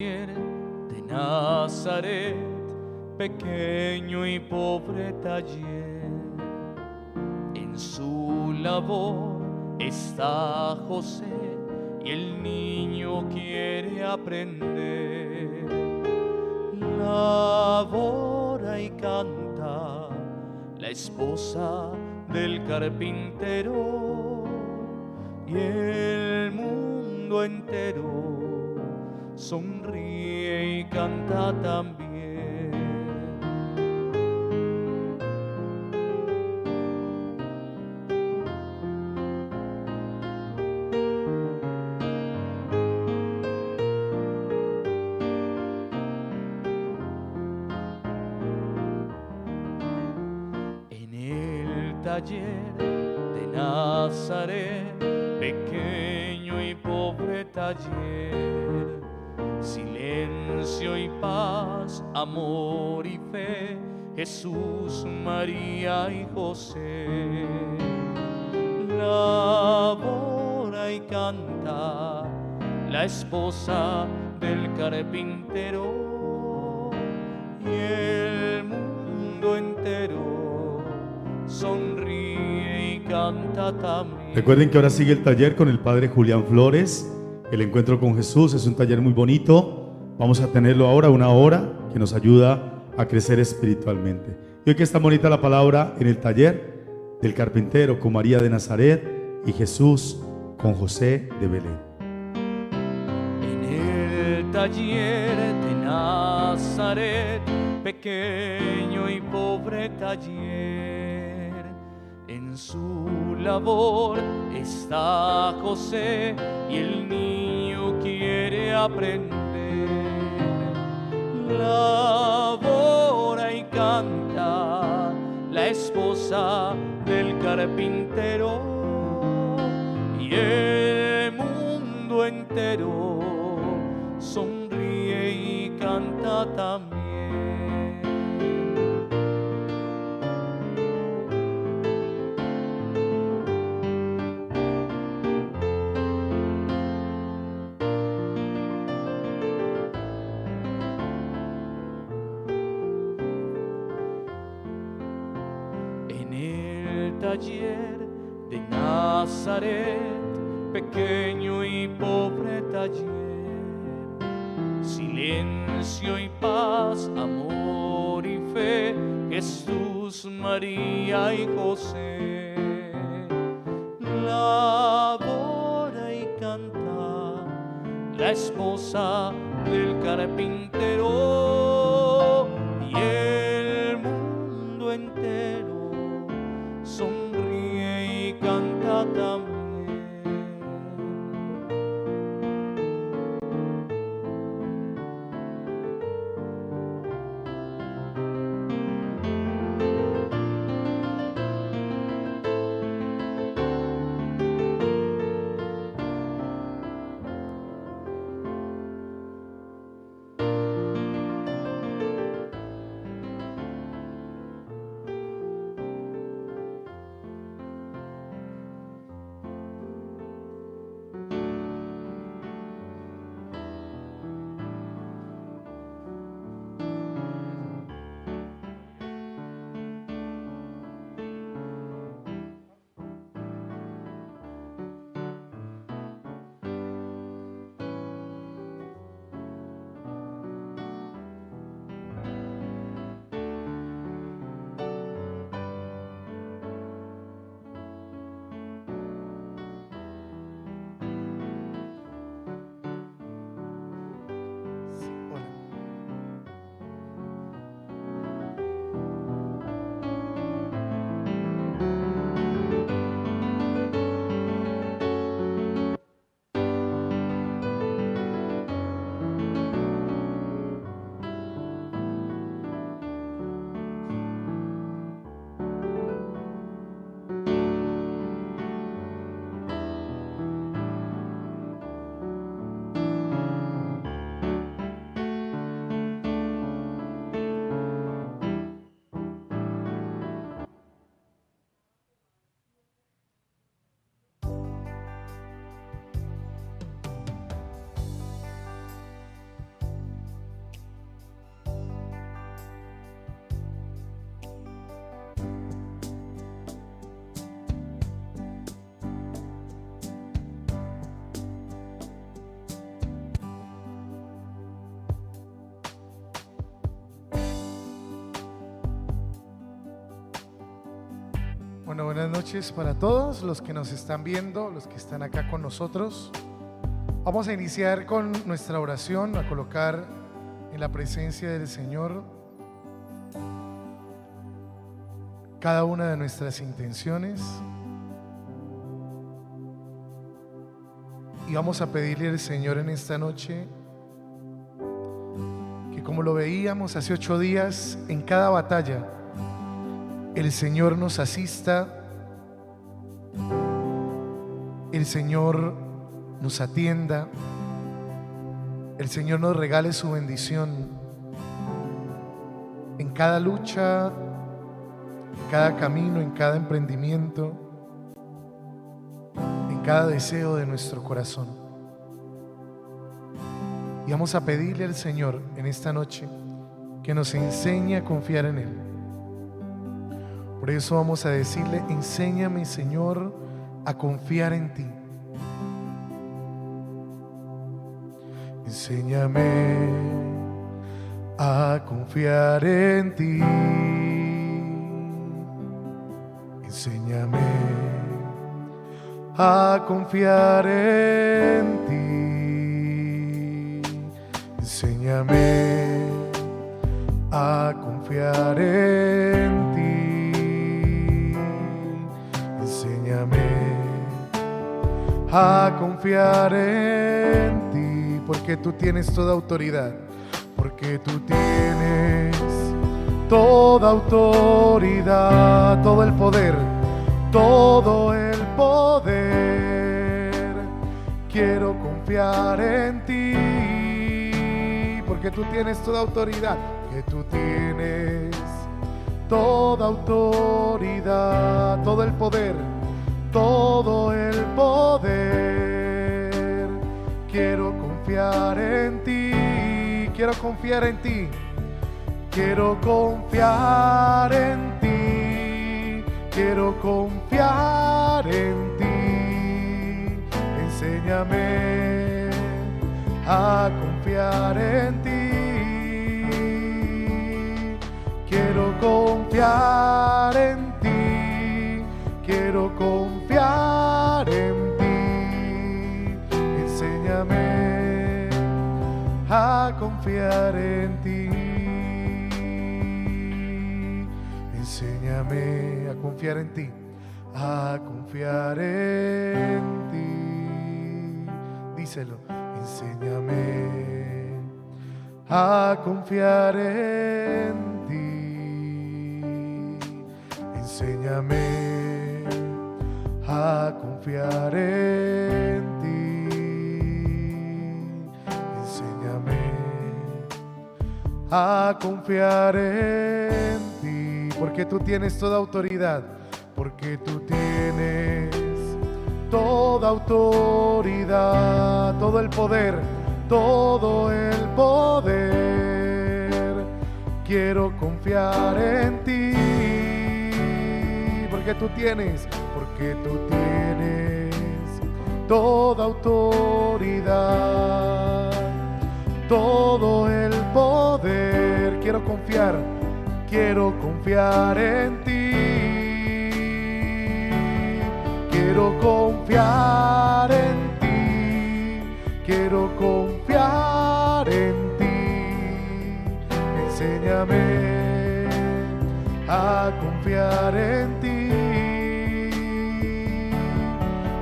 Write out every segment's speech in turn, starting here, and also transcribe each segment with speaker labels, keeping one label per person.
Speaker 1: De Nazaret, pequeño y pobre taller, en su labor está José y el niño quiere aprender. Labora y canta la esposa del carpintero y el mundo entero sonríe y canta también. En el taller de Nazaret, pequeño y pobre taller, silencio y paz, amor y fe, Jesús, María y José. Labora y canta la esposa del carpintero y el mundo entero sonríe y canta también.
Speaker 2: Recuerden que ahora sigue el taller con el padre Julián Flores. El encuentro con Jesús es un taller muy bonito. Vamos a tenerlo ahora, una hora, que nos ayuda a crecer espiritualmente. Y hoy que está bonita la palabra en el taller del carpintero con María de Nazaret y Jesús con José de Belén.
Speaker 1: En el taller de Nazaret, pequeño y pobre taller, en su labor está José y el niño quiere aprender. Labora y canta la esposa del carpintero y el mundo entero sonríe y canta también. En el taller de Nazaret, pequeño y pobre taller, silencio y paz, amor y fe, Jesús, María y José. Labora y canta la esposa del carpintero y el mundo entero sonríe y canta también.
Speaker 3: Bueno, buenas noches para todos los que nos están viendo, los que están acá con nosotros. Vamos a iniciar con nuestra oración, a colocar en la presencia del Señor cada una de nuestras intenciones. Y vamos a pedirle al Señor en esta noche que, como lo veíamos hace 8 días, en cada batalla el Señor nos asista, el Señor nos atienda, el Señor nos regale su bendición en cada lucha, en cada camino, en cada emprendimiento, en cada deseo de nuestro corazón. Y vamos a pedirle al Señor en esta noche que nos enseñe a confiar en Él. Por eso vamos a decirle: enséñame, Señor, a confiar en ti. Enséñame a confiar en ti. Enséñame a confiar en ti. Enséñame a confiar en ti. Enséñame a confiar en ti, porque tú tienes toda autoridad, porque tú tienes toda autoridad, todo el poder, todo el poder. Quiero confiar en ti, porque tú tienes toda autoridad, que tú tienes toda autoridad, todo el poder, todo el poder. Quiero confiar en ti, quiero confiar en ti, quiero confiar en ti, quiero confiar en ti. Enséñame a confiar en ti. Quiero confiar en ti, quiero confiar en ti. Enséñame a confiar en ti. Enséñame a confiar en ti, a confiar en ti. Díselo: enséñame a confiar en ti. Enséñame a confiar en ti. Enséñame a confiar en ti, porque tú tienes toda autoridad, porque tú tienes toda autoridad, todo el poder, todo el poder. Quiero confiar en ti, porque tú tienes toda autoridad, todo el poder. Quiero confiar en ti. Quiero confiar en ti, quiero confiar en ti. Enséñame a confiar en ti.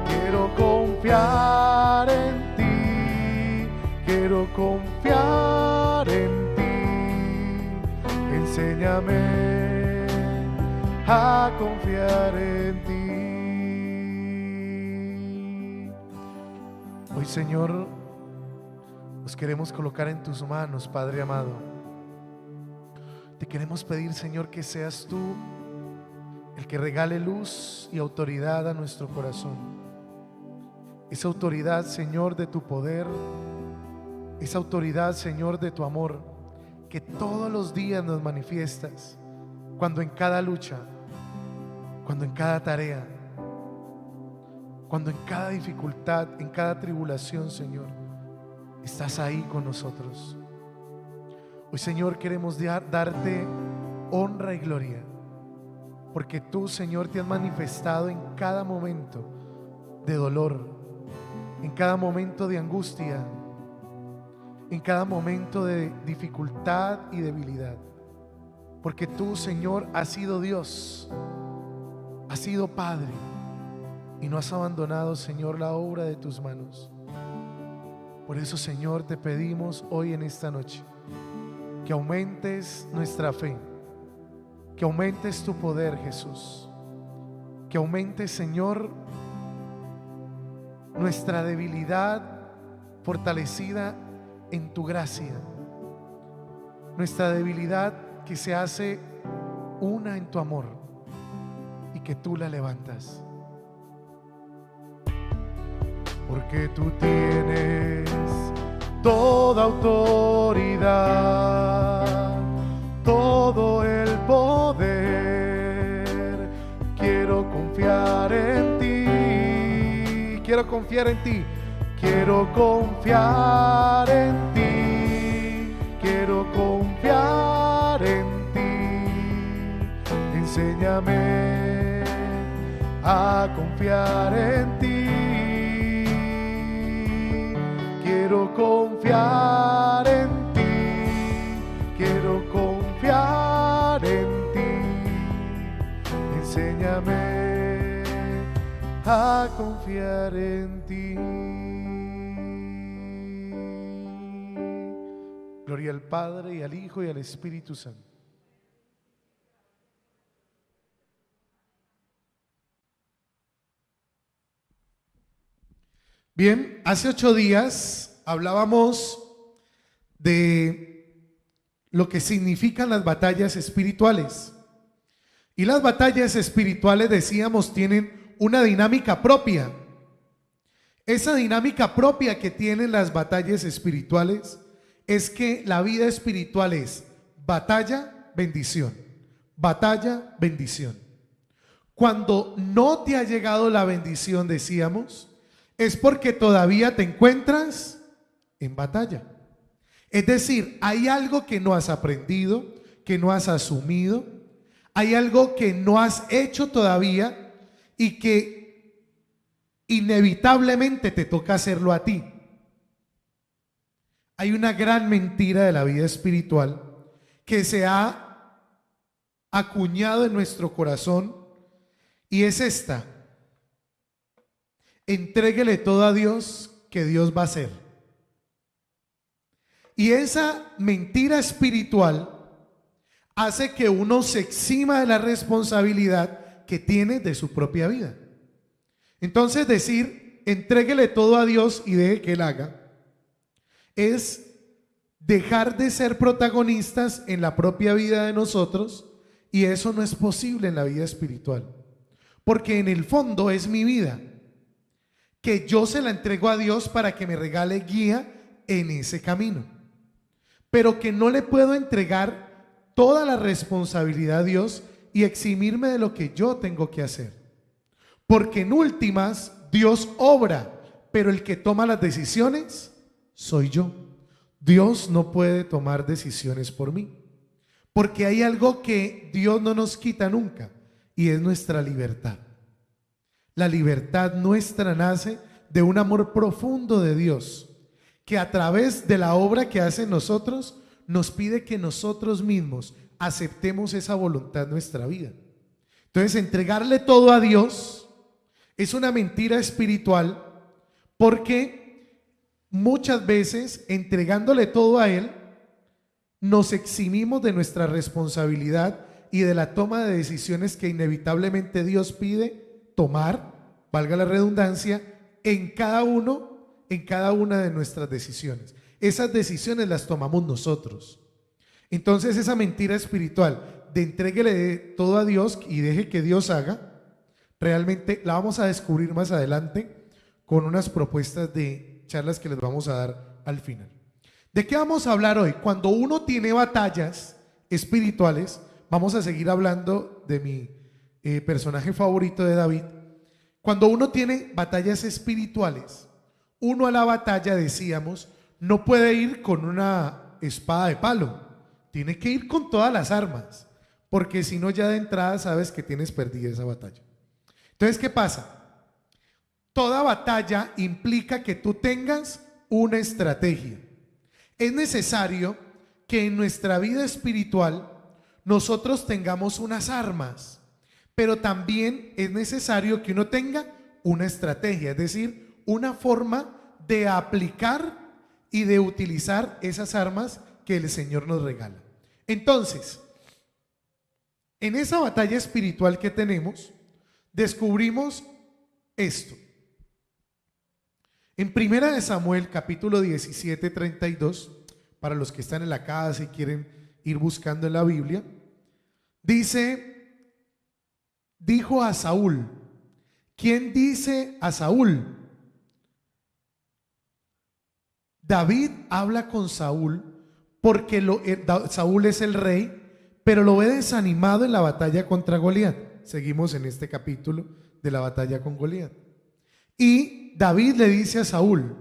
Speaker 3: Quiero confiar en ti, quiero confiar en ti. Enséñame a confiar en ti. Hoy, Señor, nos queremos colocar en tus manos, Padre amado. Te queremos pedir, Señor, que seas tú el que regale luz y autoridad a nuestro corazón. Esa autoridad, Señor, de tu poder, esa autoridad, Señor, de tu amor, que todos los días nos manifiestas, cuando en cada lucha, cuando en cada tarea, cuando en cada dificultad, en cada tribulación, Señor, estás ahí con nosotros. Hoy, Señor, queremos darte honra y gloria, porque tú, Señor, te has manifestado en cada momento de dolor, en cada momento de angustia, en cada momento de dificultad y debilidad. Porque tú, Señor, has sido Dios, has sido Padre, y no has abandonado, Señor, la obra de tus manos. Por eso, Señor, te pedimos hoy en esta noche que aumentes nuestra fe, que aumentes tu poder, Jesús, que aumentes, Señor, nuestra debilidad fortalecida en tu gracia, nuestra debilidad que se hace una en tu amor y que tú la levantas. Porque tú tienes toda autoridad, todo el poder. Quiero confiar en ti, quiero confiar en ti, quiero confiar en ti, quiero confiar en ti. Enséñame a confiar en ti. Quiero confiar en ti, quiero confiar en ti. Enséñame a confiar en ti. Gloria al Padre y al Hijo y al Espíritu Santo. Bien, hace 8 días hablábamos de lo que significan las batallas espirituales. Y las batallas espirituales, decíamos, tienen una dinámica propia. Esa dinámica propia que tienen las batallas espirituales es que la vida espiritual es batalla, bendición, batalla, bendición. Cuando no te ha llegado la bendición, decíamos, es porque todavía te encuentras en batalla. Es decir, hay algo que no has aprendido, que no has asumido, hay algo que no has hecho todavía y que inevitablemente te toca hacerlo a ti. Hay una gran mentira de la vida espiritual que se ha acuñado en nuestro corazón y es esta: entréguele todo a Dios, que Dios va a hacer. Y esa mentira espiritual hace que uno se exima de la responsabilidad que tiene de su propia vida. Entonces decir, entréguele todo a Dios y deje que Él haga, es dejar de ser protagonistas en la propia vida de nosotros, y eso no es posible en la vida espiritual. Porque en el fondo es mi vida, que yo se la entrego a Dios para que me regale guía en ese camino, pero que no le puedo entregar toda la responsabilidad a Dios y eximirme de lo que yo tengo que hacer, porque en últimas Dios obra, pero el que toma las decisiones soy yo. Dios no puede tomar decisiones por mí, porque hay algo que Dios no nos quita nunca, y es nuestra libertad. La libertad nuestra nace de un amor profundo de Dios, que a través de la obra que hace en nosotros, nos pide que nosotros mismos aceptemos esa voluntad en nuestra vida. Entonces, entregarle todo a Dios es una mentira espiritual, porque muchas veces, entregándole todo a Él, nos eximimos de nuestra responsabilidad y de la toma de decisiones que inevitablemente Dios pide tomar, valga la redundancia, en cada una de nuestras decisiones. Esas decisiones las tomamos nosotros. Entonces, esa mentira espiritual de entréguele todo a Dios y deje que Dios haga, realmente la vamos a descubrir más adelante con unas propuestas de charlas que les vamos a dar al final. ¿De qué vamos a hablar hoy? Cuando uno tiene batallas espirituales, vamos a seguir hablando de mi personaje favorito de David. Cuando uno tiene batallas espirituales, uno a la batalla, decíamos, no puede ir con una espada de palo, tiene que ir con todas las armas, porque si no ya de entrada sabes que tienes perdida esa batalla. Entonces, ¿qué pasa? Toda batalla implica que tú tengas una estrategia. Es necesario que en nuestra vida espiritual nosotros tengamos unas armas, pero también es necesario que uno tenga una estrategia, es decir, una forma de aplicar y de utilizar esas armas que el Señor nos regala. Entonces, en esa batalla espiritual que tenemos, descubrimos esto. En 1 Samuel capítulo 17, 32, para los que están en la casa y quieren ir buscando en la Biblia, dijo a Saúl. ¿Quién dice a Saúl? David habla con Saúl porque Saúl es el rey, pero lo ve desanimado en la batalla contra Goliat. Seguimos en este capítulo de la batalla con Goliat. Y David le dice a Saúl: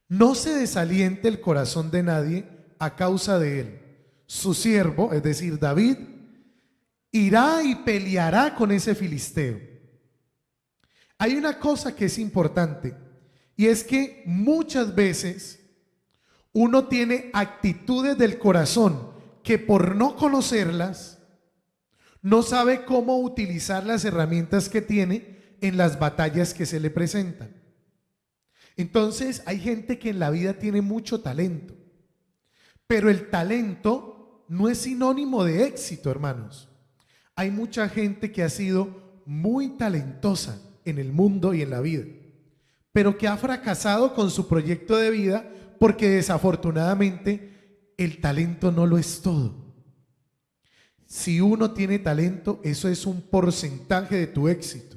Speaker 3: no se desaliente el corazón de nadie a causa de él. Su siervo, es decir, David, irá y peleará con ese filisteo. Hay una cosa que es importante, y es que muchas veces uno tiene actitudes del corazón que por no conocerlas, no sabe cómo utilizar las herramientas que tiene en las batallas que se le presentan. Entonces hay gente que en la vida tiene mucho talento, pero el talento no es sinónimo de éxito, hermanos. Hay mucha gente que ha sido muy talentosa en el mundo y en la vida, pero que ha fracasado con su proyecto de vida porque desafortunadamente el talento no lo es todo. Si uno tiene talento, eso es un porcentaje de tu éxito.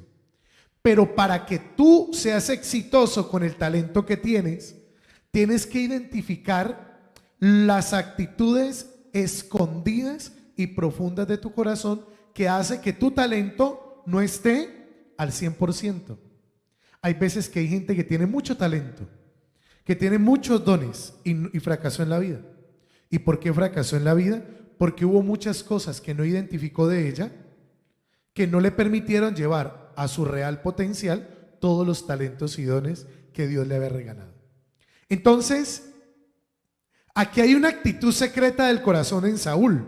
Speaker 3: Pero para que tú seas exitoso con el talento que tienes, tienes que identificar las actitudes escondidas y profundas de tu corazón que hace que tu talento no esté al 100%. Hay veces que hay gente que tiene mucho talento, que tiene muchos dones y fracasó en la vida. ¿Y por qué fracasó en la vida? Porque hubo muchas cosas que no identificó de ella, que no le permitieron llevar a su real potencial todos los talentos y dones que Dios le había regalado. Entonces, aquí hay una actitud secreta del corazón en Saúl.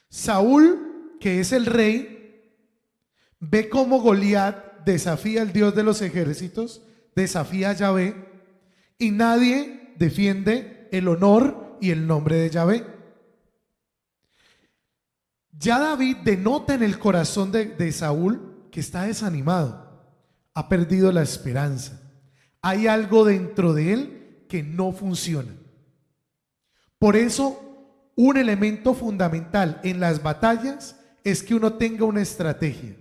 Speaker 3: Saúl, que es el rey, ve cómo Goliat desafía al Dios de los ejércitos, desafía a Yahvé, y nadie defiende el honor y el nombre de Yahvé. Ya David denota en el corazón de Saúl que está desanimado, ha perdido la esperanza. Hay algo dentro de él que no funciona. Por eso, un elemento fundamental en las batallas es que uno tenga una estrategia.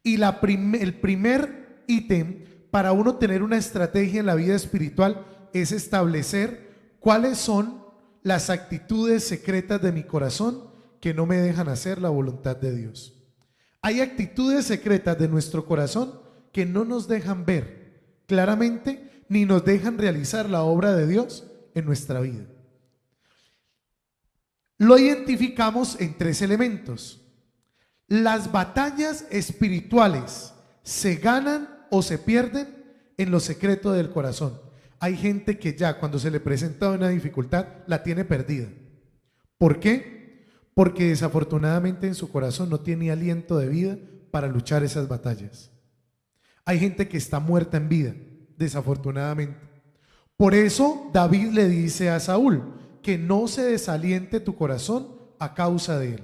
Speaker 3: Y el primer ítem para uno tener una estrategia en la vida espiritual es establecer cuáles son las actitudes secretas de mi corazón que no me dejan hacer la voluntad de Dios. Hay actitudes secretas de nuestro corazón que no nos dejan ver claramente ni nos dejan realizar la obra de Dios en nuestra vida. Lo identificamos en 3 elementos. Las batallas espirituales se ganan o se pierden en lo secreto del corazón. Hay gente que ya cuando se le presenta una dificultad la tiene perdida. ¿Por qué? Porque desafortunadamente en su corazón no tiene aliento de vida para luchar esas batallas. Hay gente que está muerta en vida, desafortunadamente. Por eso David le dice a Saúl que no se desaliente tu corazón a causa de él.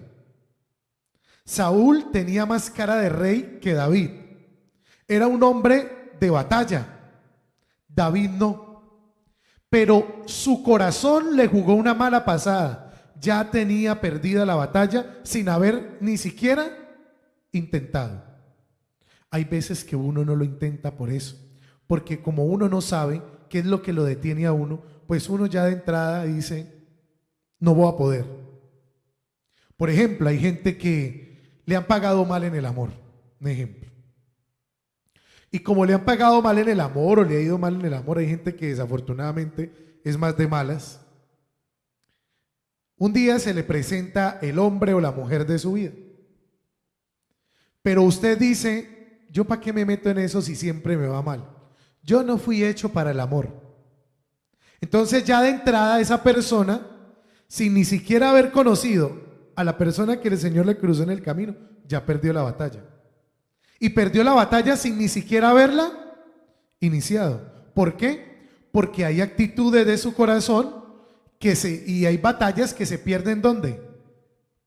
Speaker 3: Saúl tenía más cara de rey que David. Era un hombre de batalla. David no. Pero su corazón le jugó una mala pasada. Ya tenía perdida la batalla sin haber ni siquiera intentado. Hay veces que uno no lo intenta por eso, porque como uno no sabe qué es lo que lo detiene a uno, pues uno ya de entrada dice, no voy a poder. Por ejemplo, hay gente que le han pagado mal en el amor, un ejemplo. Y como le han pagado mal en el amor o le ha ido mal en el amor, hay gente que desafortunadamente es más de malas. Un día se le presenta el hombre o la mujer de su vida. Pero usted dice, ¿yo para qué me meto en eso si siempre me va mal? Yo no fui hecho para el amor. Entonces ya de entrada esa persona, sin ni siquiera haber conocido a la persona que el Señor le cruzó en el camino, ya perdió la batalla. Y perdió la batalla sin ni siquiera haberla iniciado. ¿Por qué? Porque hay actitudes de su corazón y hay batallas que se pierden ¿dónde?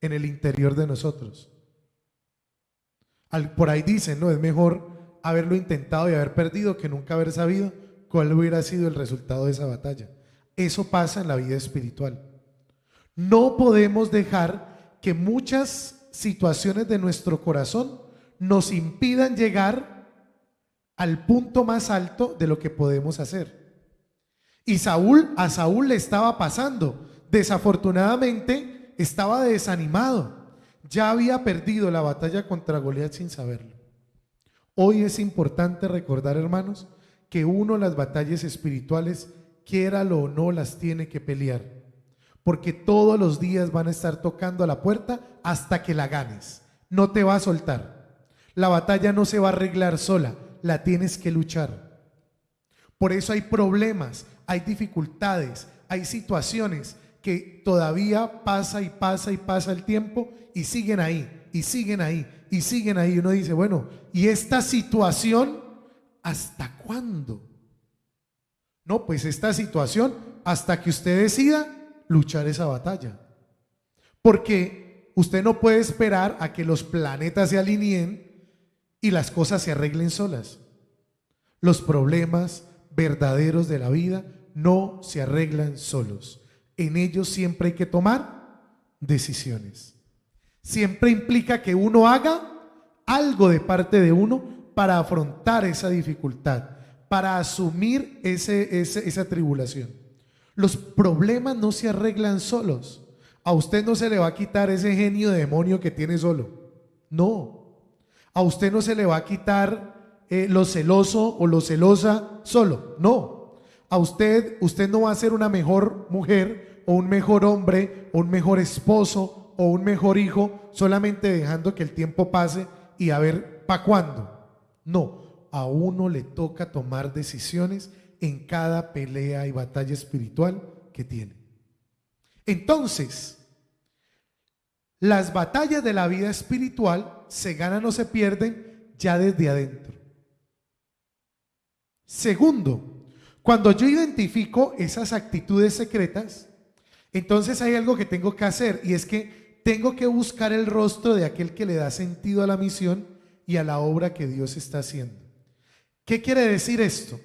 Speaker 3: En el interior de nosotros. Por ahí dicen, no, es mejor haberlo intentado y haber perdido que nunca haber sabido cuál hubiera sido el resultado de esa batalla. Eso pasa en la vida espiritual. No podemos dejar que muchas situaciones de nuestro corazón nos impidan llegar al punto más alto de lo que podemos hacer. Y a Saúl le estaba pasando. Desafortunadamente estaba desanimado. Ya había perdido la batalla contra Goliat sin saberlo. Hoy es importante recordar, hermanos, que uno las batallas espirituales, quiéralo o no, las tiene que pelear. Porque todos los días van a estar tocando a la puerta hasta que la ganes. No te va a soltar. La batalla no se va a arreglar sola, la tienes que luchar. Por eso hay problemas, hay dificultades, hay situaciones que todavía pasa y pasa y pasa el tiempo y siguen ahí, y siguen ahí, y siguen ahí. Y uno dice, bueno, ¿y esta situación hasta cuándo? No, pues esta situación hasta que usted decida luchar esa batalla. Porque usted no puede esperar a que los planetas se alineen y las cosas se arreglen solas. Los problemas verdaderos de la vida no se arreglan solos. En ellos siempre hay que tomar decisiones. Siempre implica que uno haga algo de parte de uno para afrontar esa dificultad, para asumir esa tribulación. Los problemas no se arreglan solos. A usted no se le va a quitar ese genio de demonio que tiene solo. No. A usted no se le va a quitar lo celoso o lo celosa solo. No. A usted no va a ser una mejor mujer o un mejor hombre o un mejor esposo o un mejor hijo solamente dejando que el tiempo pase y a ver para cuándo. No. A uno le toca tomar decisiones en cada pelea y batalla espiritual que tiene. Entonces, las batallas de la vida espiritual se ganan o se pierden ya desde adentro. Segundo, cuando yo identifico esas actitudes secretas, entonces hay algo que tengo que hacer, y es que tengo que buscar el rostro de aquel que le da sentido a la misión y a la obra que Dios está haciendo. ¿Qué quiere decir esto?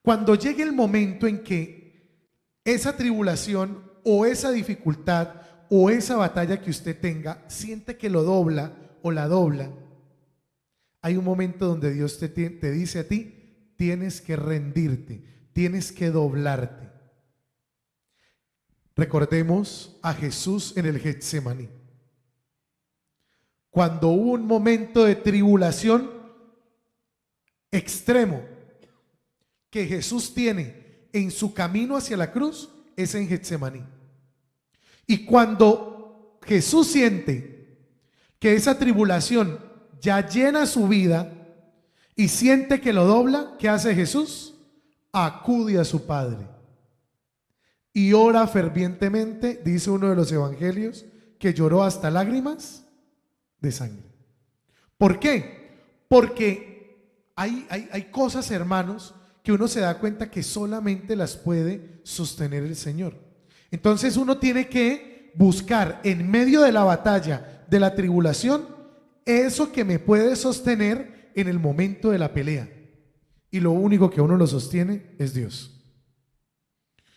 Speaker 3: Cuando llegue el momento en que esa tribulación o esa dificultad o esa batalla que usted tenga siente que lo dobla o la dobla, hay un momento donde Dios te dice a ti, tienes que rendirte, tienes que doblarte. Recordemos a Jesús en el Getsemaní. Cuando hubo un momento de tribulación extremo que Jesús tiene en su camino hacia la cruz, es en Getsemaní. Y cuando Jesús siente que esa tribulación ya llena su vida y siente que lo dobla, ¿qué hace Jesús? Acude a su Padre y ora fervientemente. Dice uno de los evangelios que lloró hasta lágrimas de sangre. ¿Por qué? Porque hay cosas, hermanos, que uno se da cuenta que solamente las puede sostener el Señor. Entonces uno tiene que buscar en medio de la batalla, de la tribulación, eso que me puede sostener en el momento de la pelea. Y lo único que uno lo sostiene es Dios.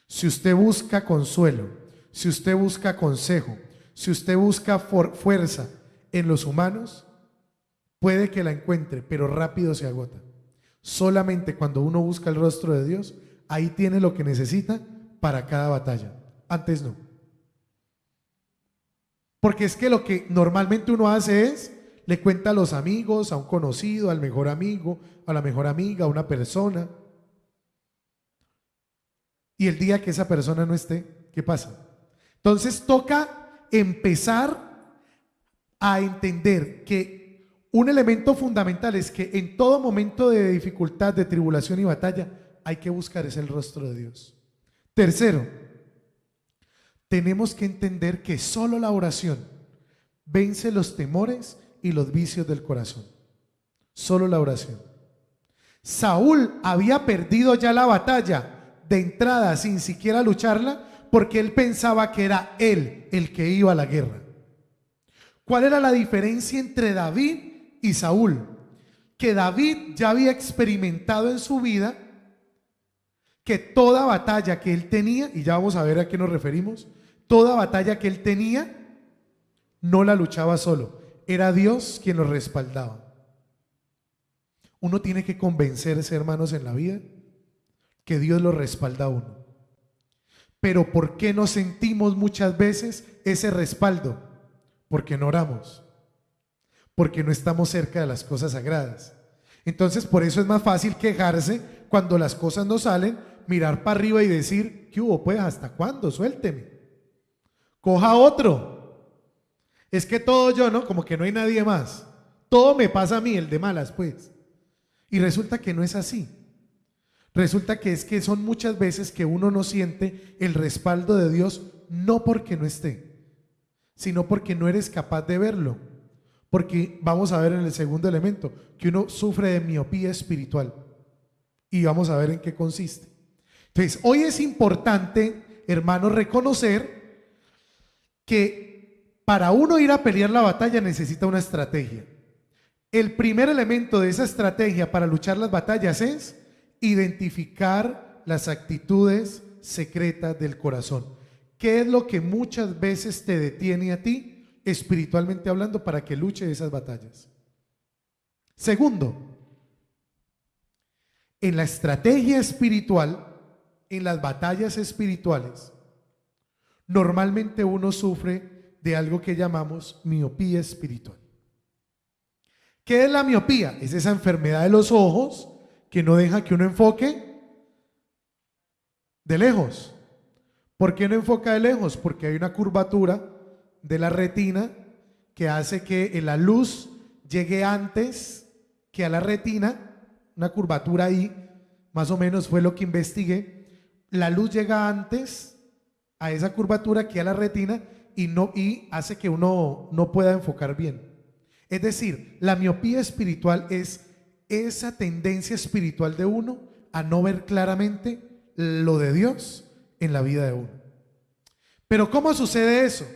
Speaker 3: Si usted busca consuelo, si usted busca consejo, si usted busca fuerza en los humanos, puede que la encuentre, pero rápido se agota. Solamente cuando uno busca el rostro de Dios, ahí tiene lo que necesita para cada batalla. Antes no. Porque es que lo que normalmente uno hace es, le cuenta a los amigos, a un conocido, al mejor amigo, a la mejor amiga, a una persona. Y el día que esa persona no esté, ¿qué pasa? Entonces toca empezar a entender que un elemento fundamental es que en todo momento de dificultad, de tribulación y batalla, hay que buscar el rostro de Dios. Tercero, tenemos que entender que solo la oración vence los temores y los vicios del corazón. Solo la oración. Saúl había perdido ya la batalla de entrada sin siquiera lucharla, porque él pensaba que era él el que iba a la guerra. ¿Cuál era la diferencia entre David y Saúl? Que David ya había experimentado en su vida que toda batalla que él tenía, y ya vamos a ver a qué nos referimos, toda batalla que él tenía no la luchaba solo, era Dios quien lo respaldaba. Uno tiene que convencerse, hermanos, en la vida que Dios lo respalda a uno. Pero ¿por qué no sentimos muchas veces ese respaldo? Porque no oramos, porque no estamos cerca de las cosas sagradas. Entonces por eso es más fácil quejarse cuando las cosas no salen, mirar para arriba y decir, ¿qué hubo? Pues ¿hasta cuándo? Suélteme, coja otro. Es que todo yo, ¿no? Como que no hay nadie más, todo me pasa a mí, el de malas pues. Y resulta que no es así. Resulta que es que son muchas veces que uno no siente el respaldo de Dios, no porque no esté, sino porque no eres capaz de verlo. Porque vamos a ver en el segundo elemento que uno sufre de miopía espiritual, y vamos a ver en qué consiste. Entonces, hoy es importante, hermanos, reconocer que para uno ir a pelear la batalla necesita una estrategia. El primer elemento de esa estrategia para luchar las batallas es identificar las actitudes secretas del corazón. ¿Qué es lo que muchas veces te detiene a ti, espiritualmente hablando, para que luche esas batallas? Segundo, en la estrategia espiritual, en las batallas espirituales, normalmente uno sufre de algo que llamamos miopía espiritual. ¿Qué es la miopía? Es esa enfermedad de los ojos que no deja que uno enfoque de lejos. ¿Por qué no enfoca de lejos? Porque hay una curvatura de la retina que hace que la luz llegue antes que a la retina, una curvatura ahí, más o menos fue lo que investigué. La luz llega antes a esa curvatura que a la retina y hace que uno no pueda enfocar bien. Es decir, la miopía espiritual es esa tendencia espiritual de uno a no ver claramente lo de Dios en la vida de uno. Pero ¿cómo sucede eso?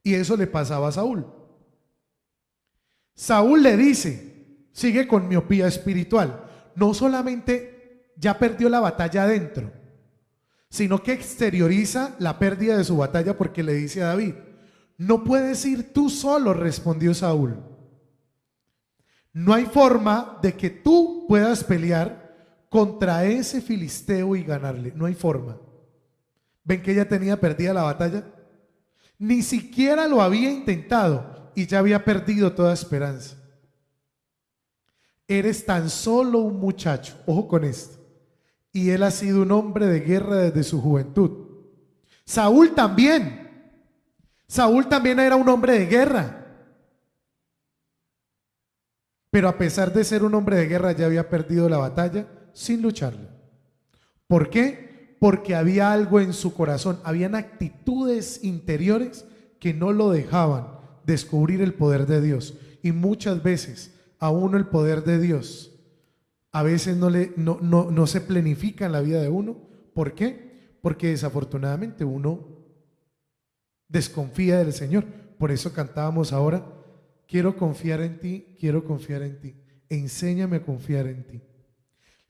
Speaker 3: Y eso le pasaba a Saúl. Saúl le dice, sigue con miopía espiritual. No solamente ya perdió la batalla adentro, sino que exterioriza la pérdida de su batalla, porque le dice a David, no puedes ir tú solo, respondió Saúl. No hay forma de que tú puedas pelear contra ese filisteo y ganarle. No hay forma. ¿Ven que ya tenía perdida la batalla? Ni siquiera lo había intentado y ya había perdido toda esperanza. Eres tan solo un muchacho, ojo con esto, y él ha sido un hombre de guerra desde su juventud. Saúl también era un hombre de guerra. Pero a pesar de ser un hombre de guerra, ya había perdido la batalla sin lucharla. ¿Por qué? Porque había algo en su corazón, habían actitudes interiores que no lo dejaban descubrir el poder de Dios. Y muchas veces a uno el poder de Dios a veces no se planifica en la vida de uno. ¿Por qué? Porque desafortunadamente uno desconfía del Señor. Por eso cantábamos ahora, quiero confiar en ti, quiero confiar en ti. Enséñame a confiar en ti.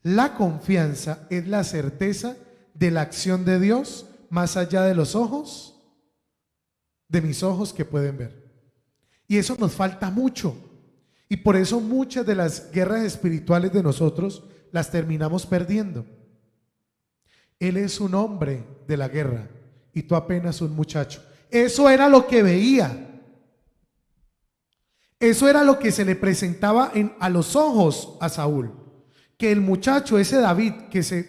Speaker 3: La confianza es la certeza de la acción de Dios más allá de los ojos, de mis ojos que pueden ver. Y eso nos falta mucho. Y por eso muchas de las guerras espirituales de nosotros las terminamos perdiendo. Él es un hombre de la guerra y tú apenas un muchacho. Eso era lo que veía. Eso era lo que se le presentaba a los ojos a Saúl. Que el muchacho, ese David que se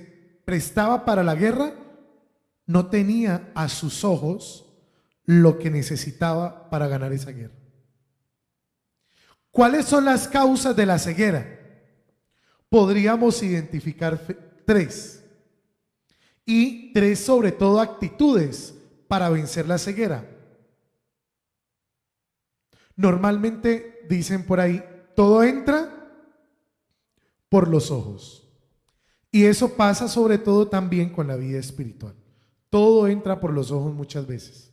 Speaker 3: prestaba para la guerra, no tenía a sus ojos lo que necesitaba para ganar esa guerra. ¿Cuáles son las causas de la ceguera? Podríamos identificar 3. Y 3 sobre todo actitudes para vencer la ceguera. Normalmente dicen por ahí, todo entra por los ojos. Y eso pasa sobre todo también con la vida espiritual. Todo entra por los ojos muchas veces.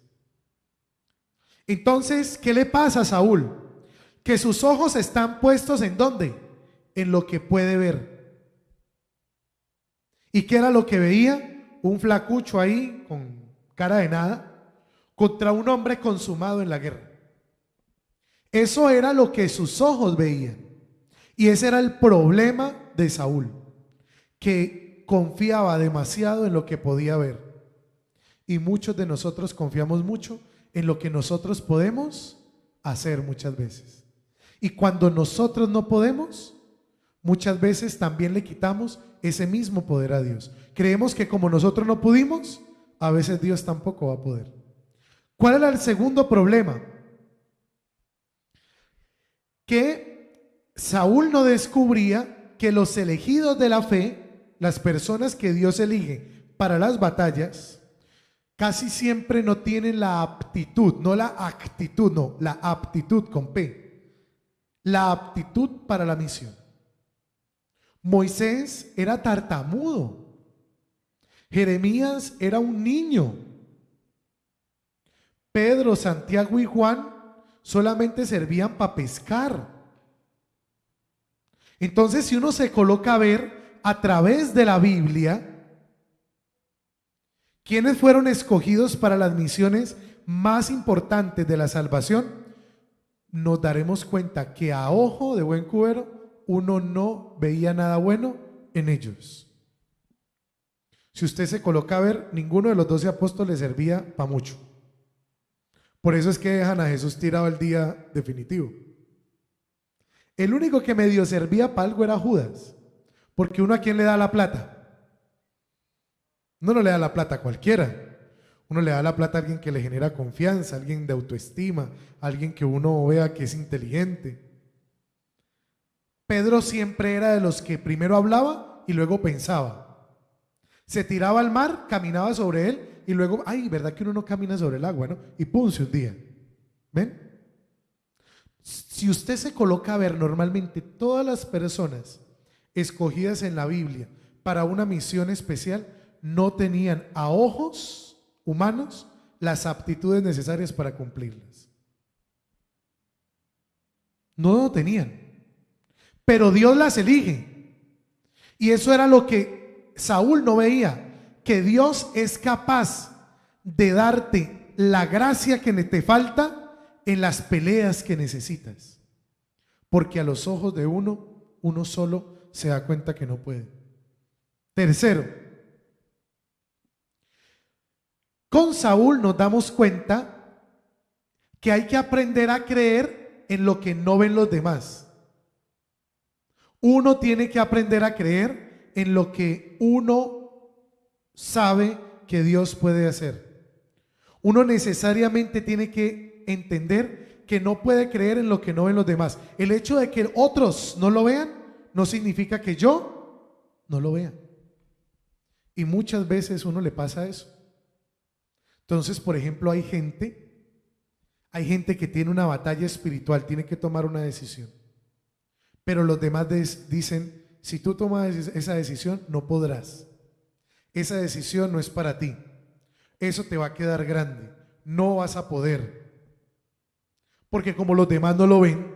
Speaker 3: Entonces, ¿qué le pasa a Saúl? Que sus ojos están puestos ¿en dónde? En lo que puede ver. ¿Y qué era lo que veía? Un flacucho ahí con cara de nada contra un hombre consumado en la guerra. Eso era lo que sus ojos veían. Y ese era el problema de Saúl, que confiaba demasiado en lo que podía ver. Y muchos de nosotros confiamos mucho en lo que nosotros podemos hacer muchas veces. Y cuando nosotros no podemos, muchas veces también le quitamos ese mismo poder a Dios. Creemos que como nosotros no pudimos, a veces Dios tampoco va a poder. ¿Cuál era el segundo problema? Que Saúl no descubría que los elegidos de la fe, las personas que Dios elige para las batallas, casi siempre no tienen la aptitud, no la actitud, no, la aptitud con P, la aptitud para la misión. Moisés era tartamudo, Jeremías era un niño, Pedro, Santiago y Juan solamente servían para pescar. Entonces, si uno se coloca a ver a través de la Biblia, ¿quiénes fueron escogidos para las misiones más importantes de la salvación? Nos daremos cuenta que a ojo de buen cubero uno no veía nada bueno en ellos. Si usted se coloca a ver, ninguno de los 12 apóstoles servía para mucho. Por eso es que dejan a Jesús tirado el día definitivo. El único que medio servía para algo era Judas, porque uno a quién le da la plata. Uno no le da la plata a cualquiera. Uno le da la plata a alguien que le genera confianza, alguien de autoestima, alguien que uno vea que es inteligente. Pedro siempre era de los que primero hablaba y luego pensaba. Se tiraba al mar, caminaba sobre él y luego, ay, ¿verdad que uno no camina sobre el agua, no? Y pum, se hundía. ¿Ven? Si usted se coloca a ver, normalmente todas las personas escogidas en la Biblia para una misión especial no tenían a ojos humanos las aptitudes necesarias para cumplirlas. No lo tenían. Pero Dios las elige. Y eso era lo que Saúl no veía, que Dios es capaz de darte la gracia que te falta en las peleas que necesitas. Porque a los ojos de uno solo se da cuenta que no puede. Tercero, con Saúl nos damos cuenta que hay que aprender a creer en lo que no ven los demás. Uno tiene que aprender a creer en lo que uno sabe que Dios puede hacer. Uno necesariamente tiene que entender que no puede creer en lo que no ven los demás. El hecho de que otros no lo vean no significa que yo no lo vea. Y muchas veces uno le pasa eso. Entonces, por ejemplo, hay gente que tiene una batalla espiritual, tiene que tomar una decisión. Pero los demás dicen, si tú tomas esa decisión, no podrás. Esa decisión no es para ti. Eso te va a quedar grande. No vas a poder. Porque como los demás no lo ven,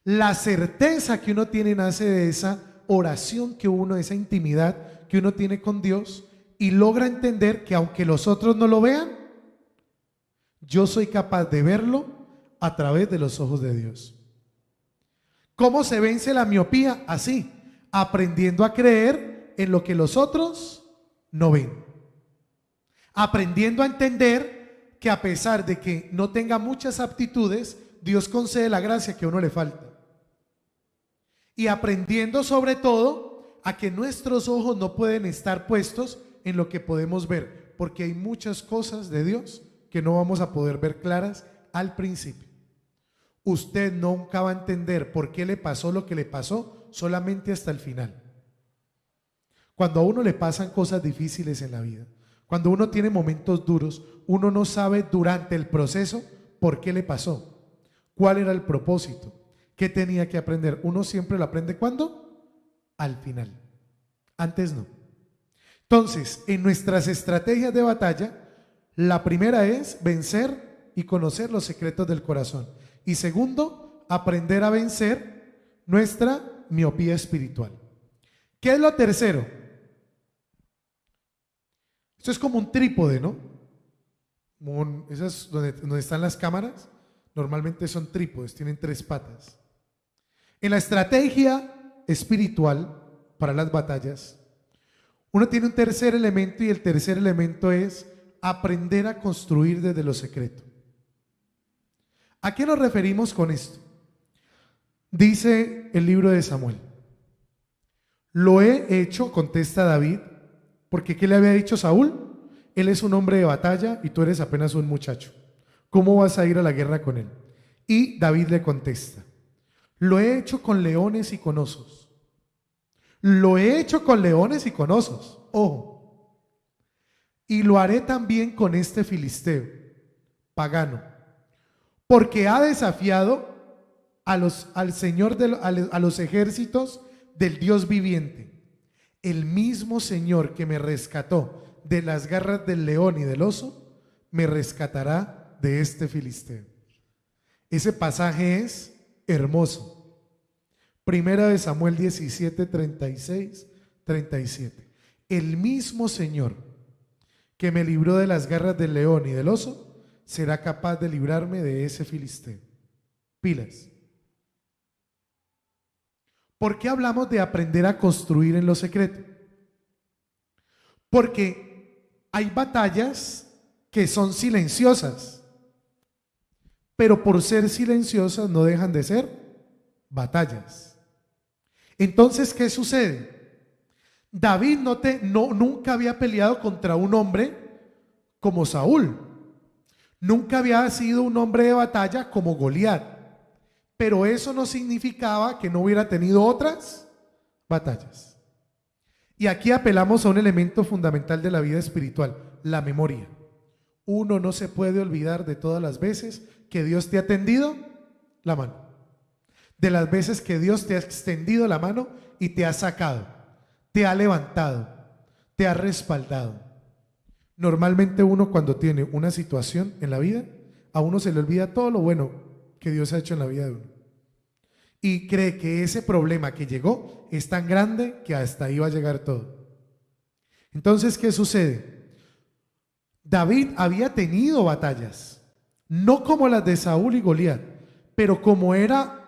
Speaker 3: la certeza que uno tiene nace de esa oración que uno, esa intimidad que uno tiene con Dios, y logra entender que aunque los otros no lo vean, yo soy capaz de verlo a través de los ojos de Dios. ¿Cómo se vence la miopía? Así, aprendiendo a creer en lo que los otros no ven. Aprendiendo a entender que a pesar de que no tenga muchas aptitudes, Dios concede la gracia que a uno le falta. Y aprendiendo sobre todo a que nuestros ojos no pueden estar puestos en lo que podemos ver, Porque hay muchas cosas de Dios que no vamos a poder ver claras al principio. Usted nunca va a entender por qué le pasó lo que le pasó solamente hasta el final. Cuando a uno le pasan cosas difíciles en la vida, cuando uno tiene momentos duros, uno no sabe durante el proceso por qué le pasó, cuál era el propósito, qué tenía que aprender. Uno siempre lo aprende ¿cuándo? Al final. Antes no. Entonces, en nuestras estrategias de batalla, la primera es vencer y conocer los secretos del corazón. Y segundo, aprender a vencer nuestra miopía espiritual. ¿Qué es lo tercero? Esto es como un trípode, ¿no? Esas donde están las cámaras, normalmente son trípodes, tienen 3 patas. En la estrategia espiritual para las batallas, uno tiene un tercer elemento y el tercer elemento es aprender a construir desde lo secreto. ¿A qué nos referimos con esto? Dice el libro de Samuel: lo he hecho, contesta David, porque ¿qué le había dicho Saúl? Él es un hombre de batalla y tú eres apenas un muchacho. ¿Cómo vas a ir a la guerra con él? Y David le contesta: lo he hecho con leones y con osos. Lo he hecho con leones y con osos, ojo. Y lo haré también con este filisteo, pagano, porque ha desafiado al Señor a los ejércitos del Dios viviente. El mismo Señor que me rescató de las garras del león y del oso, me rescatará de este filisteo. Ese pasaje es hermoso. Primera de Samuel 17, 36, 37. El mismo Señor que me libró de las garras del león y del oso, será capaz de librarme de ese filisteo. Pilas. ¿Por qué hablamos de aprender a construir en lo secreto? Porque hay batallas que son silenciosas, pero por ser silenciosas no dejan de ser batallas. Entonces, ¿qué sucede? David nunca había peleado contra un hombre como Saúl. Nunca había sido un hombre de batalla como Goliat. Pero eso no significaba que no hubiera tenido otras batallas. Y aquí apelamos a un elemento fundamental de la vida espiritual: la memoria. Uno no se puede olvidar de todas las veces que Dios te ha tendido la mano, de las veces que Dios te ha extendido la mano y te ha sacado, te ha levantado, te ha respaldado. Normalmente uno, cuando tiene una situación en la vida, a uno se le olvida todo lo bueno que Dios ha hecho en la vida de uno, y cree que ese problema que llegó es tan grande que hasta ahí va a llegar todo. Entonces, ¿qué sucede? David había tenido batallas, no como las de Saúl y Goliat, pero como era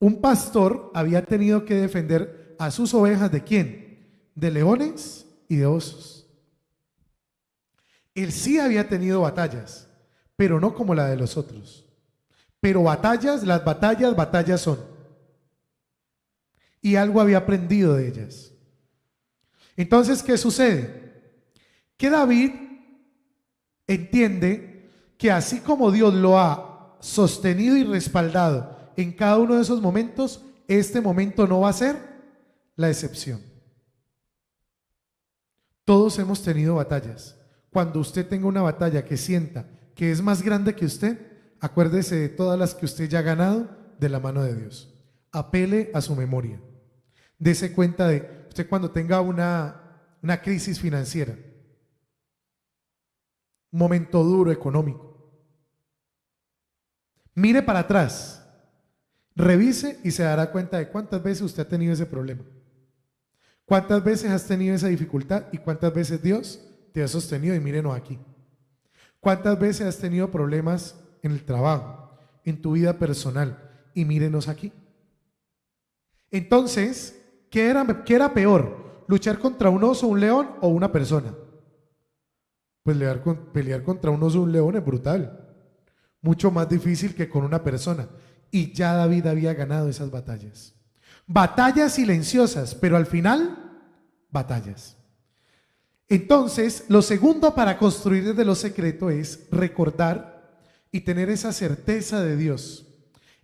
Speaker 3: un pastor, había tenido que defender a sus ovejas ¿de quién? De leones y de osos. Él sí había tenido batallas, pero no como la de los otros. Pero las batallas son. Y algo había aprendido de ellas. Entonces, ¿qué sucede? Que David entiende que así como Dios lo ha sostenido y respaldado en cada uno de esos momentos, este momento no va a ser la excepción. Todos hemos tenido batallas. Cuando usted tenga una batalla que sienta que es más grande que usted, acuérdese de todas las que usted ya ha ganado de la mano de Dios. Apele a su memoria. Dese cuenta de usted cuando tenga una crisis financiera, un momento duro económico. Mire para atrás. Revise y se dará cuenta de cuántas veces usted ha tenido ese problema, cuántas veces has tenido esa dificultad y cuántas veces Dios te ha sostenido. Y mírenos aquí, cuántas veces has tenido problemas en el trabajo, en tu vida personal, y mírenos aquí. Entonces, ¿qué era peor? ¿Luchar contra un oso, un león o una persona? Pues pelear contra un oso o un león es brutal, mucho más difícil que con una persona. Y ya David había ganado esas batallas. Batallas silenciosas, pero al final, batallas. Entonces, lo segundo para construir desde lo secreto es recordar y tener esa certeza de Dios.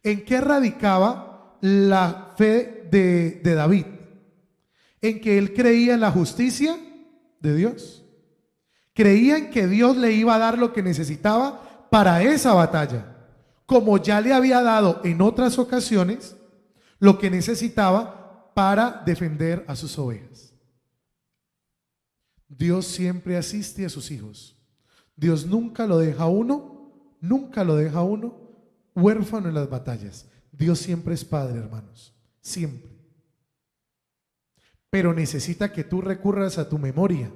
Speaker 3: ¿En qué radicaba la fe de David? En que él creía en la justicia de Dios. Creía en que Dios le iba a dar lo que necesitaba para esa batalla, como ya le había dado en otras ocasiones lo que necesitaba para defender a sus ovejas. Dios siempre asiste a sus hijos. Dios nunca lo deja a uno huérfano en las batallas. Dios siempre es padre, hermanos, siempre. Pero necesita que tú recurras a tu memoria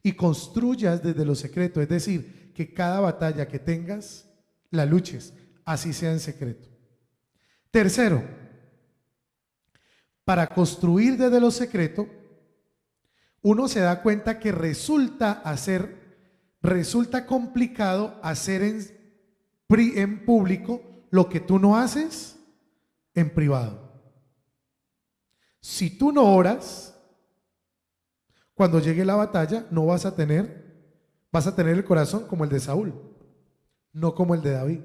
Speaker 3: y construyas desde lo secreto, es decir, que cada batalla que tengas la luches, así sea en secreto. Tercero, para construir desde lo secreto, uno se da cuenta que resulta complicado hacer en público lo que tú no haces en privado. Si tú no oras, cuando llegue la batalla, vas a tener el corazón como el de Saúl, no como el de David.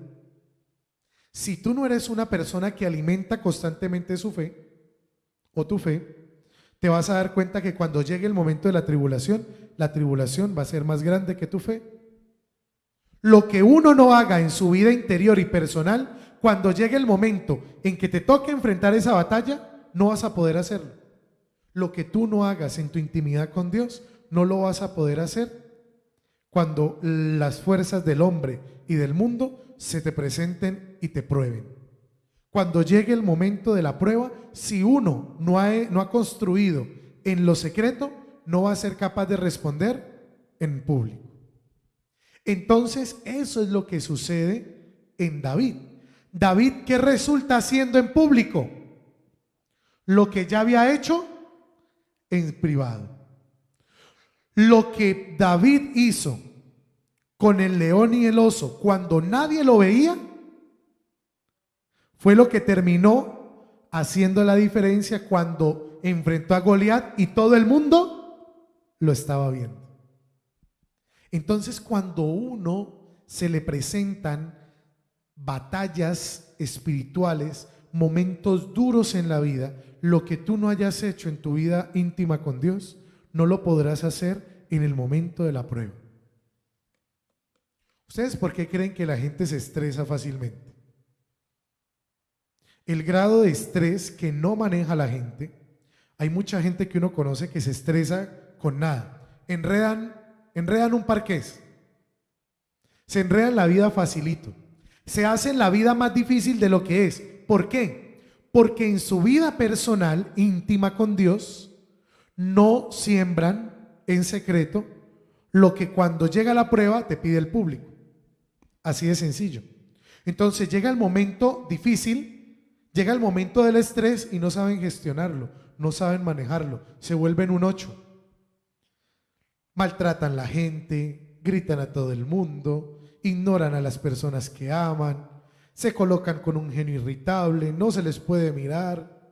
Speaker 3: Si tú no eres una persona que alimenta constantemente su fe o tu fe, te vas a dar cuenta que cuando llegue el momento de la tribulación va a ser más grande que tu fe. Lo que uno no haga en su vida interior y personal, cuando llegue el momento en que te toque enfrentar esa batalla, no vas a poder hacerlo. Lo que tú no hagas en tu intimidad con Dios, no lo vas a poder hacer cuando las fuerzas del hombre y del mundo se te presenten y te prueben. Cuando llegue el momento de la prueba, si uno no ha construido en lo secreto, no va a ser capaz de responder en público. Entonces, eso es lo que sucede en David. David, ¿qué resulta haciendo en público? Lo que ya había hecho en privado. Lo que David hizo con el león y el oso cuando nadie lo veía, fue lo que terminó haciendo la diferencia cuando enfrentó a Goliat y todo el mundo lo estaba viendo. Entonces, cuando uno se le presentan batallas espirituales, momentos duros en la vida, lo que tú no hayas hecho en tu vida íntima con Dios, no lo podrás hacer en el momento de la prueba. ¿Ustedes por qué creen que la gente se estresa fácilmente? El grado de estrés que no maneja la gente, hay mucha gente que uno conoce que se estresa con nada. Enredan un parqués, se enredan la vida facilito, se hacen la vida más difícil de lo que es. ¿Por qué? Porque en su vida personal, íntima con Dios, no siembran en secreto lo que cuando llega la prueba te pide el público. Así de sencillo. Entonces llega el momento difícil, llega el momento del estrés y no saben gestionarlo, no saben manejarlo, se vuelven un 8. Maltratan a la gente, gritan a todo el mundo, ignoran a las personas que aman, se colocan con un genio irritable, no se les puede mirar.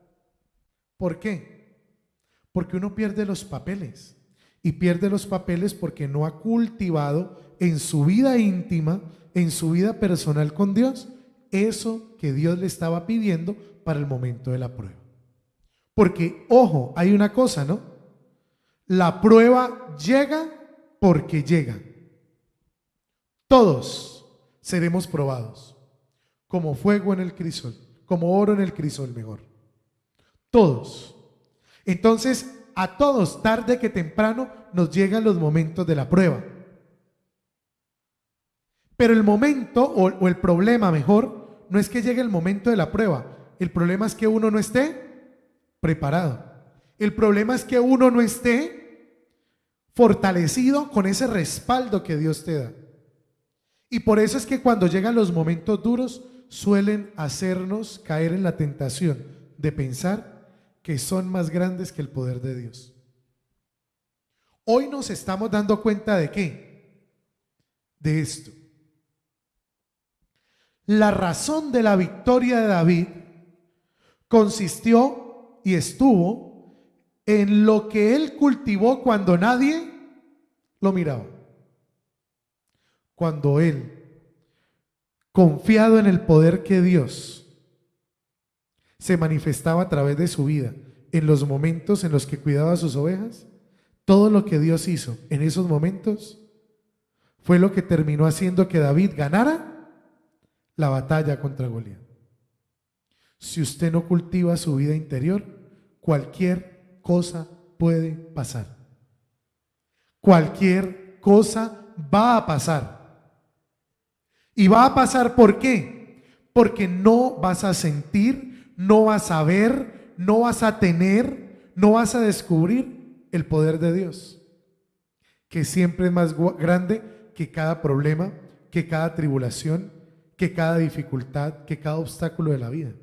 Speaker 3: ¿Por qué? Porque uno pierde los papeles, y pierde los papeles porque no ha cultivado en su vida íntima, en su vida personal con Dios, eso que Dios le estaba pidiendo para el momento de la prueba. Porque, ojo, hay una cosa, ¿no? La prueba llega porque llega. Todos seremos probados, como fuego en el crisol, como oro en el crisol mejor. Todos. Entonces, a todos, tarde que temprano, nos llegan los momentos de la prueba. Pero el momento, o el problema mejor, no es que llegue el momento de la prueba. El problema es que uno no esté preparado. El problema es que uno no esté fortalecido con ese respaldo que Dios te da. Y por eso es que cuando llegan los momentos duros, suelen hacernos caer en la tentación de pensar que son más grandes que el poder de Dios. Hoy nos estamos dando cuenta ¿de qué? De esto. La razón de la victoria de David consistió y estuvo en lo que él cultivó cuando nadie lo miraba. Cuando él, confiado en el poder que Dios se manifestaba a través de su vida, en los momentos en los que cuidaba a sus ovejas, todo lo que Dios hizo en esos momentos fue lo que terminó haciendo que David ganara la batalla contra Goliat. Si usted no cultiva su vida interior, cualquier cosa puede pasar. Cualquier cosa va a pasar. Y va a pasar, ¿por qué? Porque no vas a sentir, no vas a ver, no vas a tener, no vas a descubrir el poder de Dios, que siempre es más grande que cada problema, que cada tribulación, que cada dificultad, que cada obstáculo de la vida.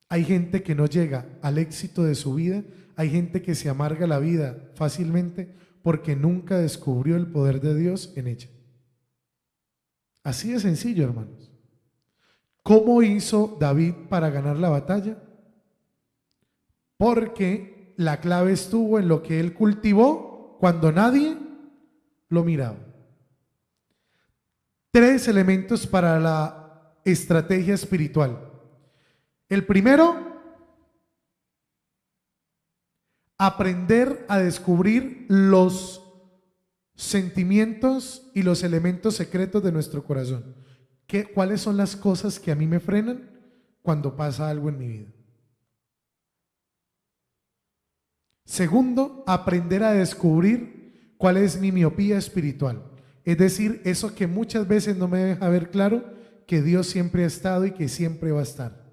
Speaker 3: Hay gente que no llega al éxito de su vida, hay gente que se amarga la vida fácilmente porque nunca descubrió el poder de Dios en ella. Así de sencillo, hermanos. ¿Cómo hizo David para ganar la batalla? Porque la clave estuvo en lo que él cultivó cuando nadie lo miraba. 3 elementos para la estrategia espiritual. El primero, aprender a descubrir los sentimientos y los elementos secretos de nuestro corazón. ¿Cuáles son las cosas que a mí me frenan cuando pasa algo en mi vida? Segundo, aprender a descubrir cuál es mi miopía espiritual. Es decir, eso que muchas veces no me deja ver claro que Dios siempre ha estado y que siempre va a estar.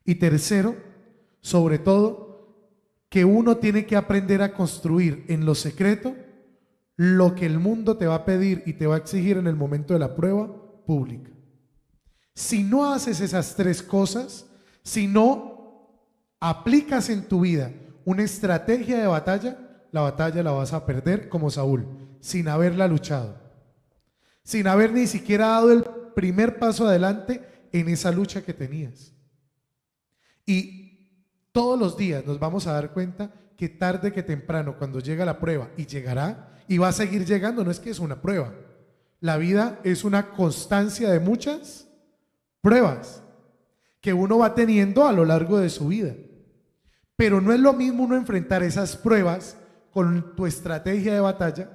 Speaker 3: Y tercero, sobre todo, que uno tiene que aprender a construir en lo secreto lo que el mundo te va a pedir y te va a exigir en el momento de la prueba pública. Si no haces esas 3 cosas, si no aplicas en tu vida una estrategia de batalla, la batalla la vas a perder como Saúl, sin haberla luchado, sin haber ni siquiera dado el primer paso adelante en esa lucha que tenías. Y todos los días nos vamos a dar cuenta que tarde que temprano, cuando llega la prueba, y llegará, y va a seguir llegando, no es que es una prueba. La vida es una constancia de muchas pruebas que uno va teniendo a lo largo de su vida. Pero no es lo mismo uno enfrentar esas pruebas con tu estrategia de batalla,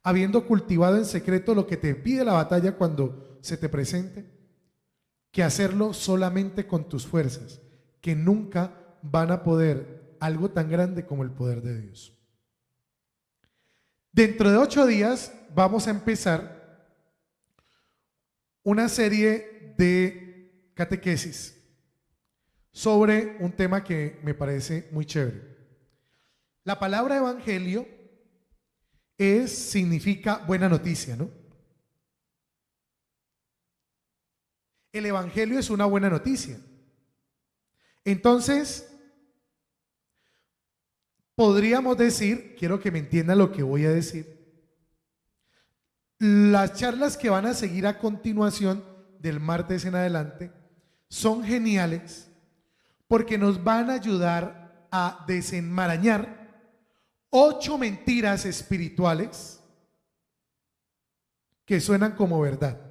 Speaker 3: habiendo cultivado en secreto lo que te pide la batalla cuando se te presente, que hacerlo solamente con tus fuerzas, que nunca van a poder algo tan grande como el poder de Dios. Dentro de 8 días vamos a empezar una serie de catequesis sobre un tema que me parece muy chévere. La palabra evangelio significa buena noticia, ¿no? El evangelio es una buena noticia. Entonces, podríamos decir, quiero que me entiendan lo que voy a decir, las charlas que van a seguir a continuación del martes en adelante son geniales porque nos van a ayudar a desenmarañar 8 mentiras espirituales que suenan como verdad.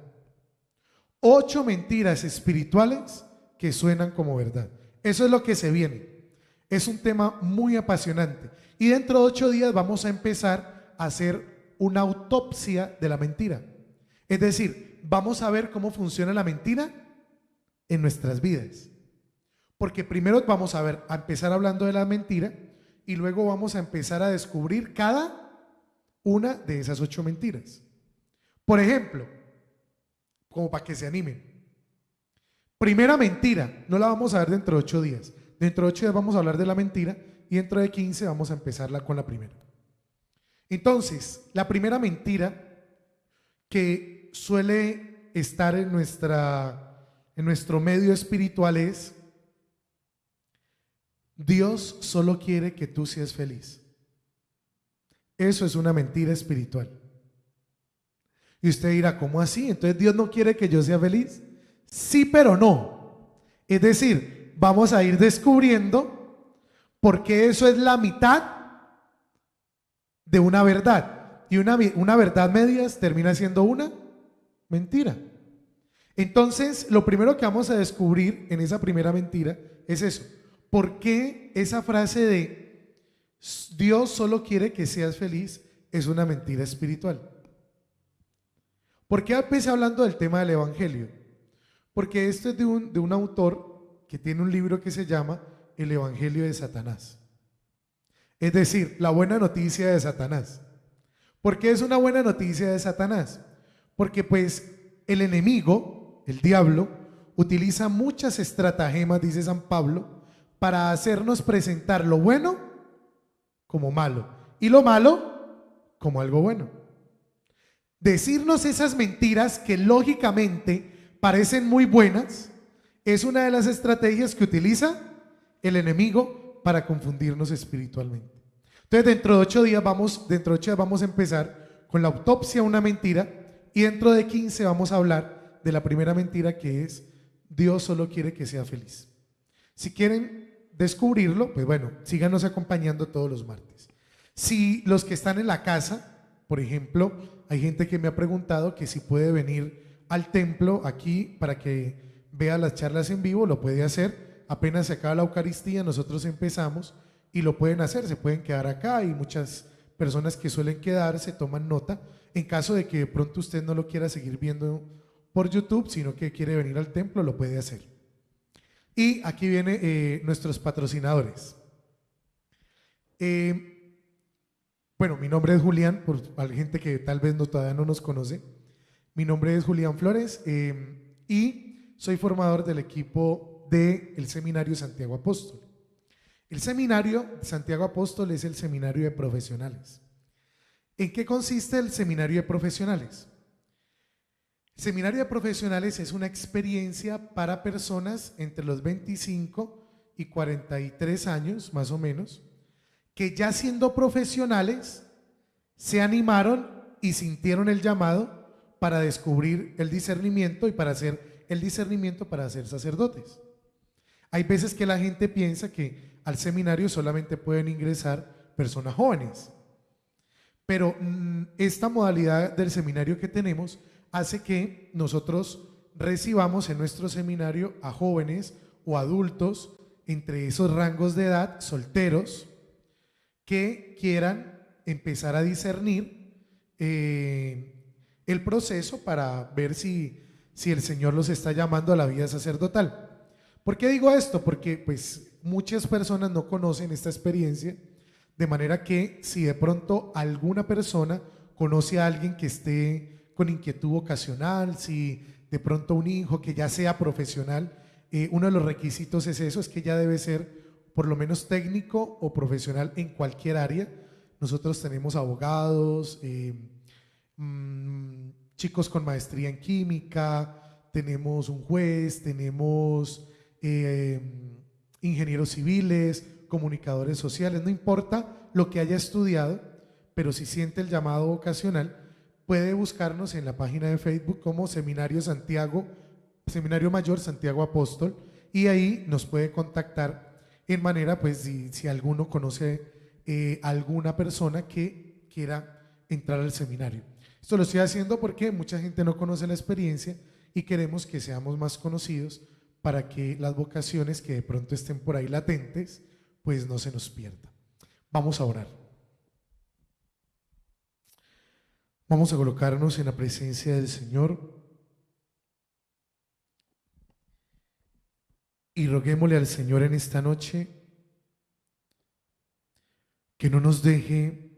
Speaker 3: 8 mentiras espirituales que suenan como verdad. Eso es lo que se viene. Es un tema muy apasionante. Y dentro de 8 días vamos a empezar a hacer una autopsia de la mentira. Es decir, vamos a ver cómo funciona la mentira en nuestras vidas. Porque primero vamos a empezar hablando de la mentira y luego vamos a empezar a descubrir cada una de esas 8 mentiras. Por ejemplo, como para que se animen. Primera mentira, no la vamos a ver dentro de 8 días. Dentro de 8 días vamos a hablar de la mentira y dentro de 15 vamos a empezarla con la primera. Entonces, la primera mentira que suele estar en nuestro medio espiritual es: Dios solo quiere que tú seas feliz. Eso es una mentira espiritual. Y usted dirá, ¿cómo así? Entonces Dios no quiere que yo sea feliz. Sí, pero no. Es decir, vamos a ir descubriendo por qué eso es la mitad de una verdad. Y una verdad medias termina siendo una mentira. Entonces, lo primero que vamos a descubrir en esa primera mentira es eso. ¿Por qué esa frase de Dios solo quiere que seas feliz es una mentira espiritual? ¿Por qué empecé hablando del tema del Evangelio? Porque esto es de un autor que tiene un libro que se llama El Evangelio de Satanás. Es decir, la buena noticia de Satanás. ¿Por qué es una buena noticia de Satanás? Porque pues el enemigo, el diablo, utiliza muchas estratagemas, dice San Pablo, para hacernos presentar lo bueno como malo y lo malo como algo bueno. Decirnos esas mentiras que lógicamente parecen muy buenas es una de las estrategias que utiliza el enemigo para confundirnos espiritualmente. Entonces dentro de 8 días vamos a empezar con la autopsia a una mentira, y dentro de 15 vamos a hablar de la primera mentira, que es Dios solo quiere que sea feliz. Si quieren descubrirlo, pues bueno, síganos acompañando todos los martes. Si los que están en la casa, por ejemplo, hay gente que me ha preguntado que si puede venir al templo aquí para que vea las charlas en vivo, lo puede hacer. Apenas se acaba la Eucaristía, nosotros empezamos y lo pueden hacer, se pueden quedar acá. Hay muchas personas que suelen quedarse, toman nota. En caso de que de pronto usted no lo quiera seguir viendo por YouTube, sino que quiere venir al templo, lo puede hacer. Y aquí vienen nuestros patrocinadores. Bueno, mi nombre es Julián, por la gente que tal vez todavía no nos conoce. Mi nombre es Julián Flores y soy formador del equipo del Seminario Santiago Apóstol. El Seminario Santiago Apóstol es el seminario de profesionales. ¿En qué consiste el seminario de profesionales? El seminario de profesionales es una experiencia para personas entre los 25 y 43 años, más o menos, que ya siendo profesionales se animaron y sintieron el llamado para descubrir el discernimiento y para hacer el discernimiento para ser sacerdotes. Hay veces que la gente piensa que al seminario solamente pueden ingresar personas jóvenes, pero esta modalidad del seminario que tenemos hace que nosotros recibamos en nuestro seminario a jóvenes o adultos entre esos rangos de edad, solteros, que quieran empezar a discernir el proceso para ver si el Señor los está llamando a la vida sacerdotal. ¿Por qué digo esto? Porque pues muchas personas no conocen esta experiencia, de manera que si de pronto alguna persona conoce a alguien que esté con inquietud vocacional, si de pronto un hijo que ya sea profesional, uno de los requisitos es eso, es que ya debe ser por lo menos técnico o profesional en cualquier área. Nosotros tenemos abogados, chicos con maestría en química, tenemos un juez, tenemos ingenieros civiles, comunicadores sociales, no importa lo que haya estudiado, pero si siente el llamado vocacional, puede buscarnos en la página de Facebook como Seminario Mayor Santiago Apóstol, y ahí nos puede contactar en manera, pues, si alguno conoce alguna persona que quiera entrar al seminario. Esto lo estoy haciendo porque mucha gente no conoce la experiencia y queremos que seamos más conocidos para que las vocaciones que de pronto estén por ahí latentes, pues no se nos pierdan. Vamos a orar. Vamos a colocarnos en la presencia del Señor y roguémosle al Señor en esta noche que no nos deje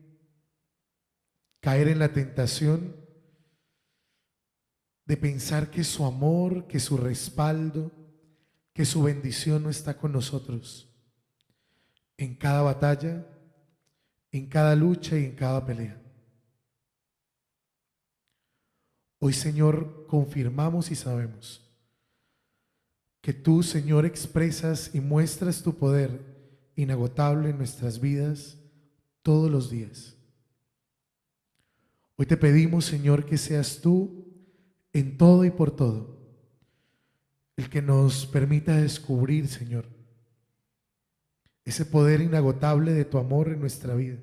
Speaker 3: caer en la tentación de pensar que su amor, que su respaldo, que su bendición no está con nosotros en cada batalla, en cada lucha y en cada pelea. Hoy, Señor, confirmamos y sabemos que tú, Señor, expresas y muestras tu poder inagotable en nuestras vidas todos los días. Hoy te pedimos, Señor, que seas tú en todo y por todo el que nos permita descubrir, Señor, ese poder inagotable de tu amor en nuestra vida.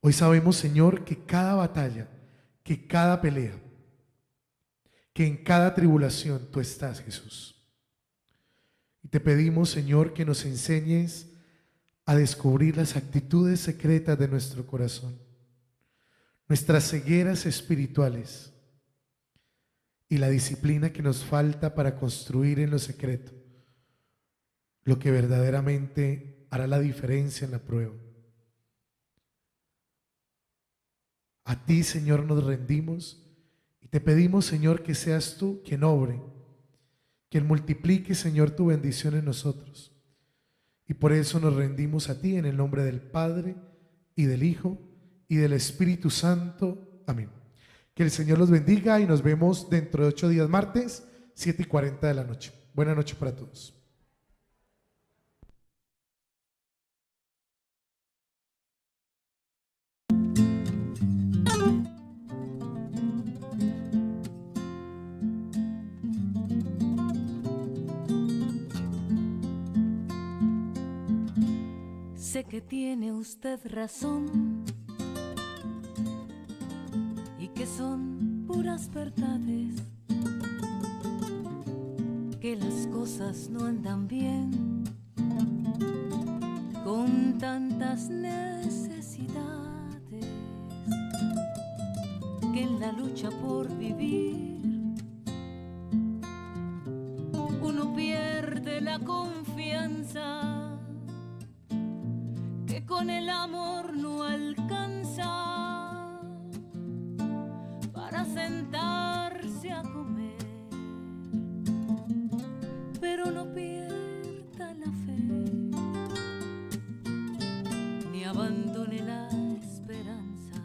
Speaker 3: Hoy sabemos, Señor, que cada batalla, que cada pelea, que en cada tribulación tú estás, Jesús. Y te pedimos, Señor, que nos enseñes a descubrir las actitudes secretas de nuestro corazón, nuestras cegueras espirituales y la disciplina que nos falta para construir en lo secreto lo que verdaderamente hará la diferencia en la prueba. A ti, Señor, nos rendimos y te pedimos, Señor, que seas tú quien obre, quien multiplique, Señor, tu bendición en nosotros. Y por eso nos rendimos a ti en el nombre del Padre y del Hijo y del Espíritu Santo. Amén. Que el Señor los bendiga y nos vemos dentro de 8 días, martes, 7:40 de la noche. Buenas noches para todos.
Speaker 4: Sé que tiene usted razón y que son puras verdades, que las cosas no andan bien con tantas necesidades, que en la lucha por vivir uno pierde la confianza, que con el amor no alcanza para sentarse a comer. Pero no pierda la fe, ni abandone la esperanza.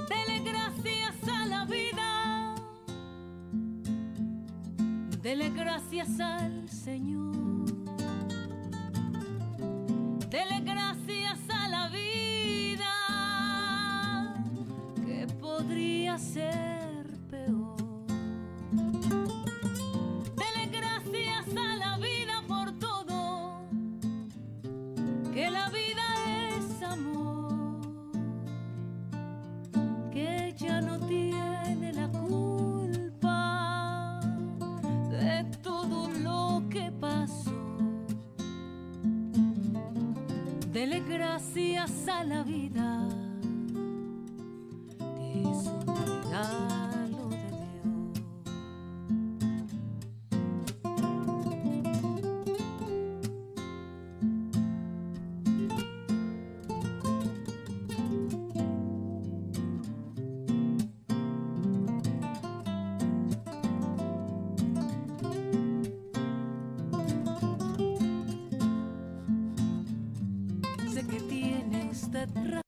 Speaker 4: Dele gracias a la vida, dele gracias al Señor. Dele gracias a la vida, que podría ser peor. Dele gracias a la vida por todo, que la vida es amor, que ella no tiene la culpa de todo lo que pasó. Dele gracias a la vida, que es un regalo de Dios. Sé que tiene usted razón.